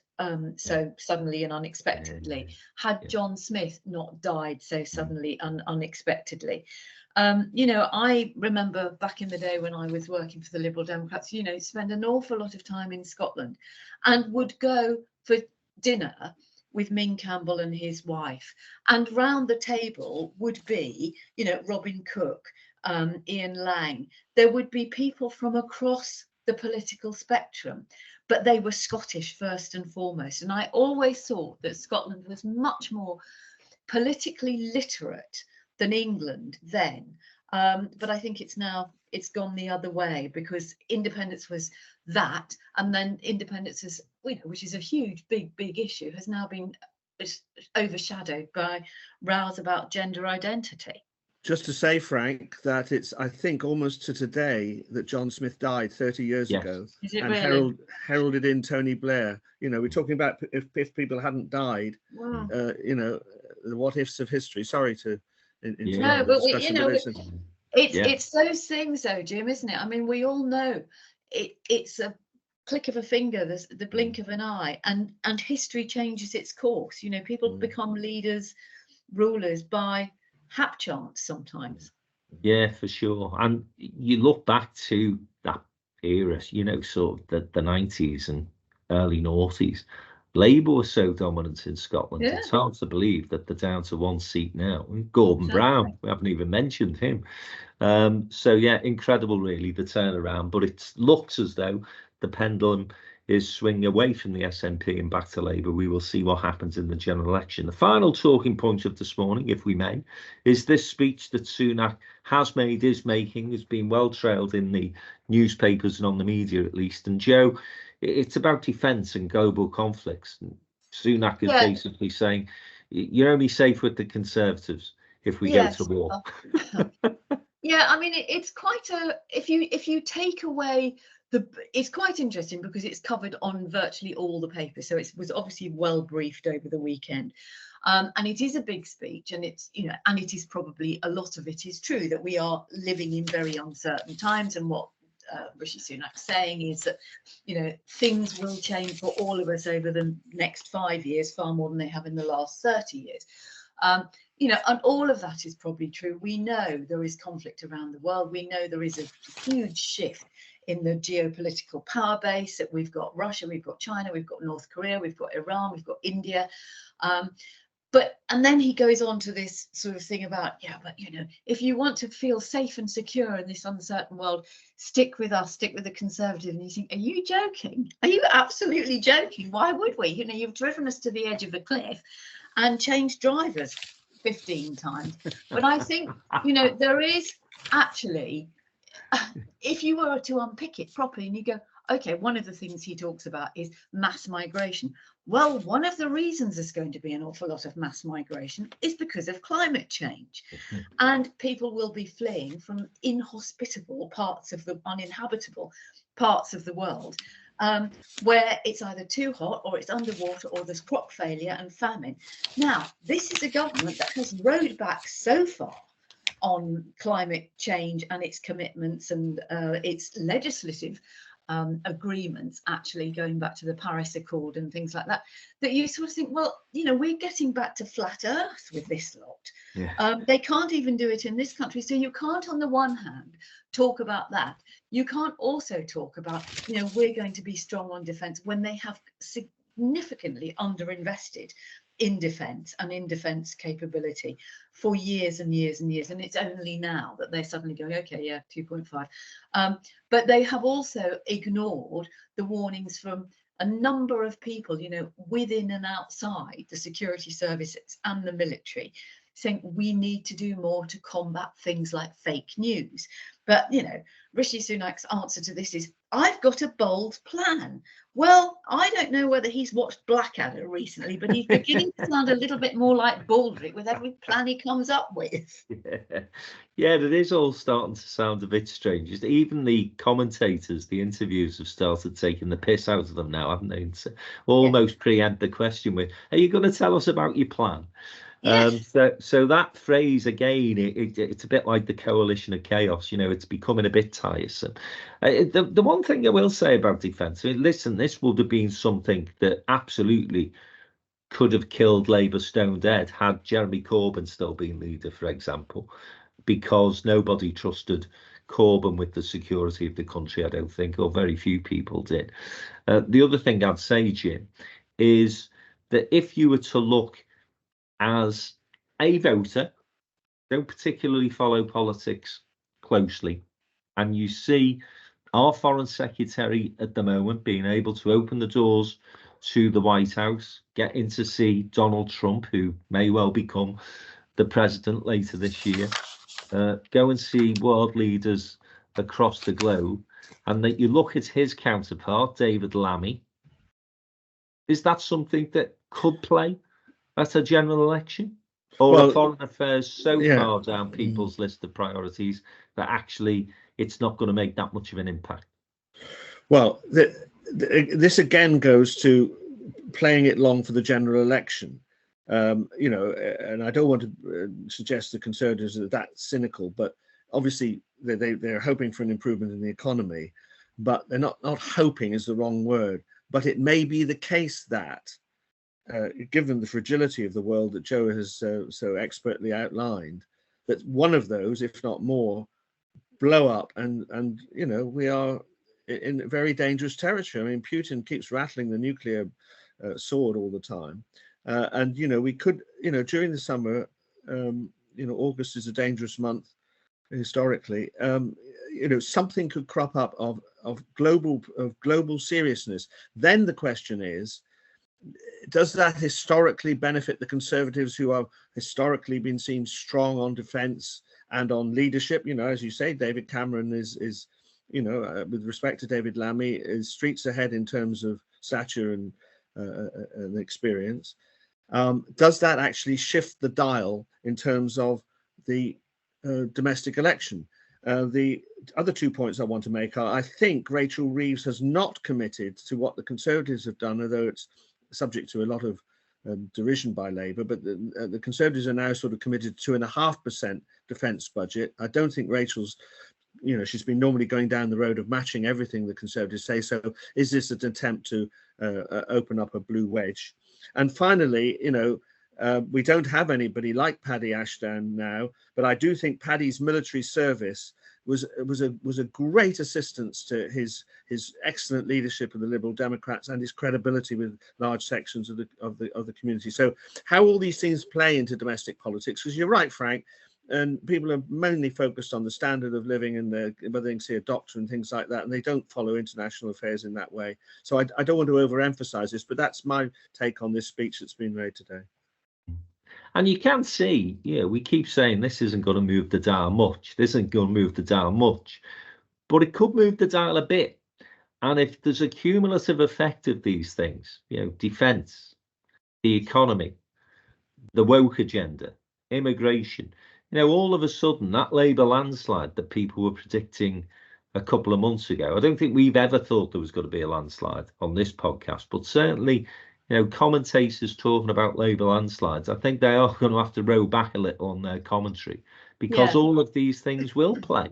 so suddenly and unexpectedly, had John Smith not died so suddenly and unexpectedly, I remember back in the day when I was working for the Liberal Democrats, spend an awful lot of time in Scotland and would go for dinner with Ming Campbell and his wife. And round the table would be, Robin Cook, Ian Lang. There would be people from across the political spectrum, but they were Scottish first and foremost. And I always thought that Scotland was much more politically literate than England then. But I think it's now it's gone the other way, because independence was that, and then independence is, which is a huge, big issue, has now been overshadowed by rows about gender identity. Just to say, Frank, that it's, I think, almost to today that John Smith died 30 years ago. Is it and really? heralded in Tony Blair. We're talking about if people hadn't died, Wow. the what ifs of history. Sorry to interrupt No, the but discussion, it's those things, though, Jim, isn't it? I mean, we all know it's a click of a finger, the blink of an eye, and history changes its course. People become leaders, rulers by hap chance sometimes. Yeah, for sure. And you look back to that era, sort of the 90s and early noughties. Labour was so dominant in Scotland. Yeah. It's hard to believe that they're down to one seat now. Gordon Exactly. Brown, we haven't even mentioned him. So yeah, incredible really, the turnaround. But it looks as though the pendulum is swinging away from the SNP and back to Labour. We will see what happens in the general election. The final talking point of this morning, if we may, is this speech that Sunak has made, is making, has been well trailed in the newspapers and on the media at least. And Joe, it's about defence and global conflicts. Sunak is basically saying you're only safe with the Conservatives if we go to war. Yeah, I mean, it's quite if you take away it's quite interesting, because it's covered on virtually all the papers, so it was obviously well briefed over the weekend, and it is a big speech, and it's and it is probably, a lot of it is true, that we are living in very uncertain times, and what Rishi Sunak's saying is that things will change for all of us over the next 5 years, far more than they have in the last 30 years. And all of that is probably true. We know there is conflict around the world. We know there is a huge shift in the geopolitical power base, that we've got Russia, we've got China, we've got North Korea, we've got Iran, we've got India. And then he goes on to this sort of thing about, if you want to feel safe and secure in this uncertain world, stick with us, stick with the Conservative. And you think, are you joking? Are you absolutely joking? Why would we? You've driven us to the edge of a cliff and changed drivers 15 times. But I think, there is actually, if you were to unpick it properly and you go, okay, one of the things he talks about is mass migration. Well, one of the reasons there's going to be an awful lot of mass migration is because of climate change. And people will be fleeing from inhospitable parts of the uninhabitable parts of the world, where it's either too hot or it's underwater or there's crop failure and famine. Now, this is a government that has rowed back so far on climate change and its commitments and its legislative agreements, actually going back to the Paris Accord and things like that, that you sort of think, well, we're getting back to flat earth with this lot. Yeah. They can't even do it in this country. So you can't, on the one hand, talk about that. You can't also talk about, we're going to be strong on defence, when they have significantly underinvested in defence and in defence capability for years and years and years. And it's only now that they're suddenly going, okay, yeah, 2.5. But they have also ignored the warnings from a number of people, within and outside the security services and the military, saying we need to do more to combat things like fake news. But, Rishi Sunak's answer to this is, I've got a bold plan. Well, I don't know whether he's watched Blackadder recently, but he's beginning to sound a little bit more like Baldrick with every plan he comes up with. Yeah, it is all starting to sound a bit strange. Even the commentators, the interviews have started taking the piss out of them now, haven't they? And almost preempt the question with, are you going to tell us about your plan? Yes. So that phrase again, it's a bit like the coalition of chaos. It's becoming a bit tiresome. The one thing I will say about defence, listen, this would have been something that absolutely could have killed Labour stone dead had Jeremy Corbyn still been leader, for example, because nobody trusted Corbyn with the security of the country, I don't think, or very few people did. The other thing I'd say, Jim, is that if you were to look as a voter, don't particularly follow politics closely, and you see our Foreign Secretary at the moment being able to open the doors to the White House, get in to see Donald Trump, who may well become the president later this year, go and see world leaders across the globe, and that you look at his counterpart, David Lammy, is that something that could play at a general election? Or are foreign affairs so far down people's list of priorities that actually it's not going to make that much of an impact? Well, this again goes to playing it long for the general election. You know, and I don't want to suggest the Conservatives are that cynical, but obviously they're hoping for an improvement in the economy, but they're not hoping is the wrong word. But it may be the case that, given the fragility of the world that Joe has so expertly outlined, that one of those, if not more, blow up, and you know, we are in very dangerous territory. I mean, Putin keeps rattling the nuclear sword all the time, and you know, we could, you know, during the summer, you know, August is a dangerous month historically. You know, something could crop up of global seriousness. Then the question is, does that historically benefit the Conservatives, who have historically been seen strong on defence and on leadership? You know, as you say, David Cameron is you know, with respect to David Lammy, is streets ahead in terms of stature and experience. Does that actually shift the dial in terms of the domestic election? The other 2 points I want to make are, I think Rachel Reeves has not committed to what the Conservatives have done, although it's subject to a lot of derision by Labour, but the Conservatives are now sort of committed to 2.5% defence budget. I don't think Rachel's, you know, she's been normally going down the road of matching everything the Conservatives say. So is this an attempt to open up a blue wedge? And finally, you know, we don't have anybody like Paddy Ashdown now, but I do think Paddy's military service was a great assistance to his excellent leadership of the Liberal Democrats and his credibility with large sections of the community. So how all these things play into domestic politics, because you're right, Frank, and people are mainly focused on the standard of living and whether they can see a doctor and things like that, and they don't follow international affairs in that way. So I don't want to overemphasize this, but that's my take on this speech that's been made today. And you can see, yeah, we keep saying this isn't going to move the dial much. This isn't going to move the dial much, but it could move the dial a bit. And if there's a cumulative effect of these things, you know, defence, the economy, the woke agenda, immigration, you know, all of a sudden that Labour landslide that people were predicting a couple of months ago, I don't think we've ever thought there was going to be a landslide on this podcast, but certainly, you know, commentators talking about Labour landslides, I think they are going to have to row back a little on their commentary, because all of these things will play.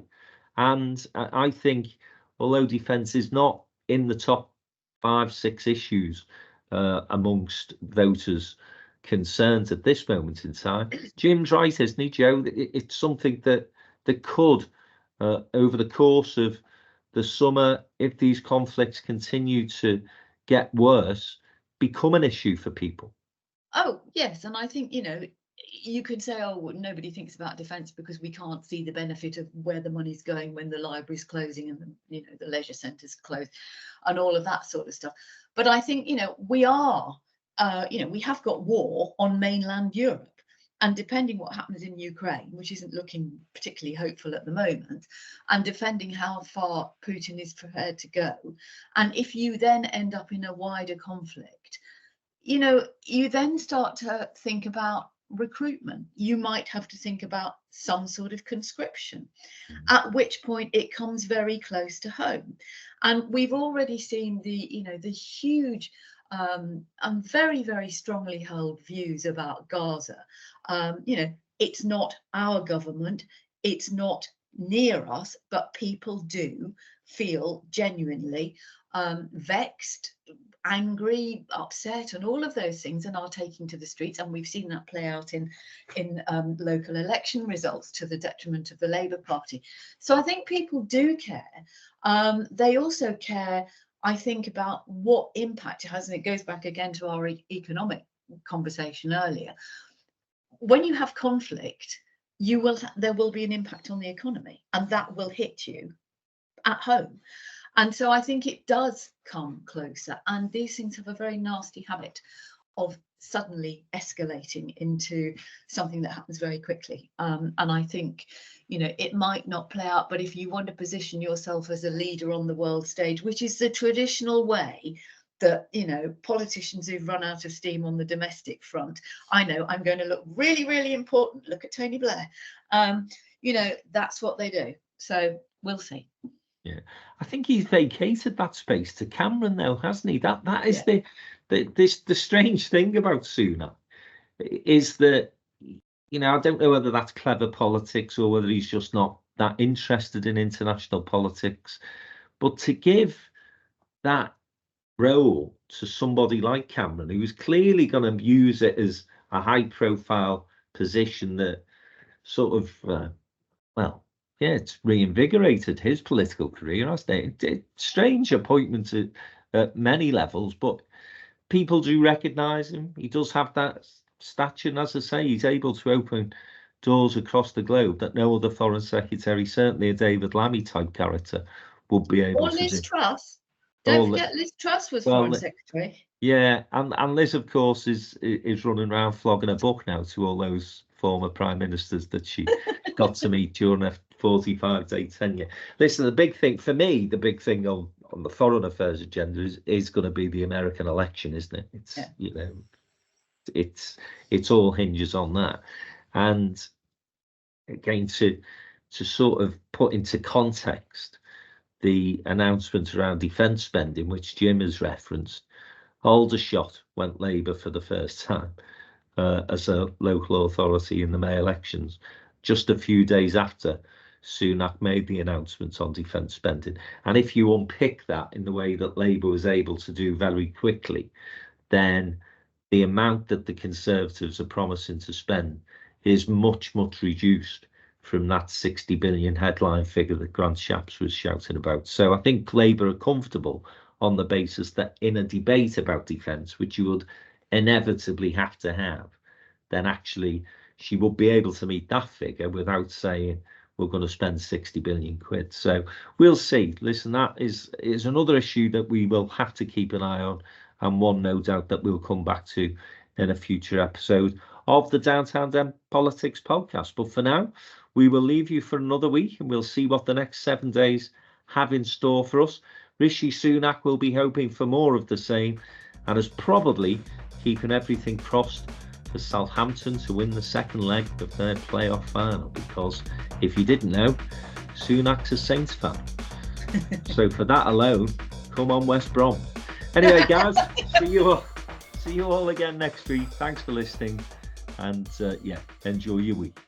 And I think, although defence is not in the top 5-6 issues amongst voters' concerns at this moment in time, Jim's right, isn't he, Joe? It's something that could, over the course of the summer, if these conflicts continue to get worse, become an issue for people. Oh, yes. And I think, you know, you could say, oh, well, nobody thinks about defence because we can't see the benefit of where the money's going when the library's closing and, you know, the leisure centres close and all of that sort of stuff. But I think, you know, we are, you know, we have got war on mainland Europe. And depending what happens in Ukraine, which isn't looking particularly hopeful at the moment, and depending how far Putin is prepared to go, and if you then end up in a wider conflict, you know, you then start to think about recruitment. You might have to think about some sort of conscription, at which point it comes very close to home. And we've already seen the, you know, the huge and very, very strongly held views about Gaza. You know, it's not our government, it's not near us, but people do feel genuinely vexed, angry, upset, and all of those things, and are taking to the streets. And we've seen that play out in local election results to the detriment of the Labour Party. So I think people do care. They also care, I think, about what impact it has, and it goes back again to our economic conversation earlier. When you have conflict, there will be an impact on the economy, and that will hit you at home. And so I think it does come closer, and these things have a very nasty habit of suddenly escalating into something that happens very quickly. And I think, it might not play out, but if you want to position yourself as a leader on the world stage, which is the traditional way that, politicians who've run out of steam on the domestic front, I know I'm going to look really, really important. Look at Tony Blair. That's what they do. So we'll see. Yeah, I think he's vacated that space to Cameron, though, hasn't he? That is the strange thing about Sunak, is that, I don't know whether that's clever politics or whether he's just not that interested in international politics, but to give that role to somebody like Cameron, who was clearly going to use it as a high-profile position that sort of, it's reinvigorated his political career, hasn't it? Strange appointment at many levels, but people do recognise him. He does have that stature, and as I say, he's able to open doors across the globe that no other foreign secretary, certainly a David Lammy type character, would be able to do. Or Liz Truss. Don't forget Liz Truss was foreign secretary. Yeah, and Liz, of course, is running around flogging a book now to all those former prime ministers that she got to meet during her 45-day tenure. Listen, the big thing for me, on the foreign affairs agenda is going to be the American election, isn't it? It's all hinges on that. And again, to sort of put into context the announcement around defence spending, which Jim has referenced, Aldershot went Labour for the first time as a local authority in the May elections, just a few days after Sunak made the announcement on defence spending. And if you unpick that in the way that Labour was able to do very quickly, then the amount that the Conservatives are promising to spend is much, much reduced from that 60 billion headline figure that Grant Shapps was shouting about. So I think Labour are comfortable on the basis that in a debate about defence, which you would inevitably have to have, then actually she would be able to meet that figure without saying we're going to spend 60 billion quid. So we'll see. Listen, that is another issue that we will have to keep an eye on, and one no doubt that we'll come back to in a future episode of the Downtown Den Politics podcast. But for now, we will leave you for another week, and we'll see what the next 7 days have in store for us. Rishi Sunak will be hoping for more of the same, and is probably keeping everything crossed for Southampton to win the second leg of their playoff final, because if you didn't know, Sunak's a Saints fan. So for that alone, come on West Brom. Anyway, guys, see you all again next week. Thanks for listening, and enjoy your week.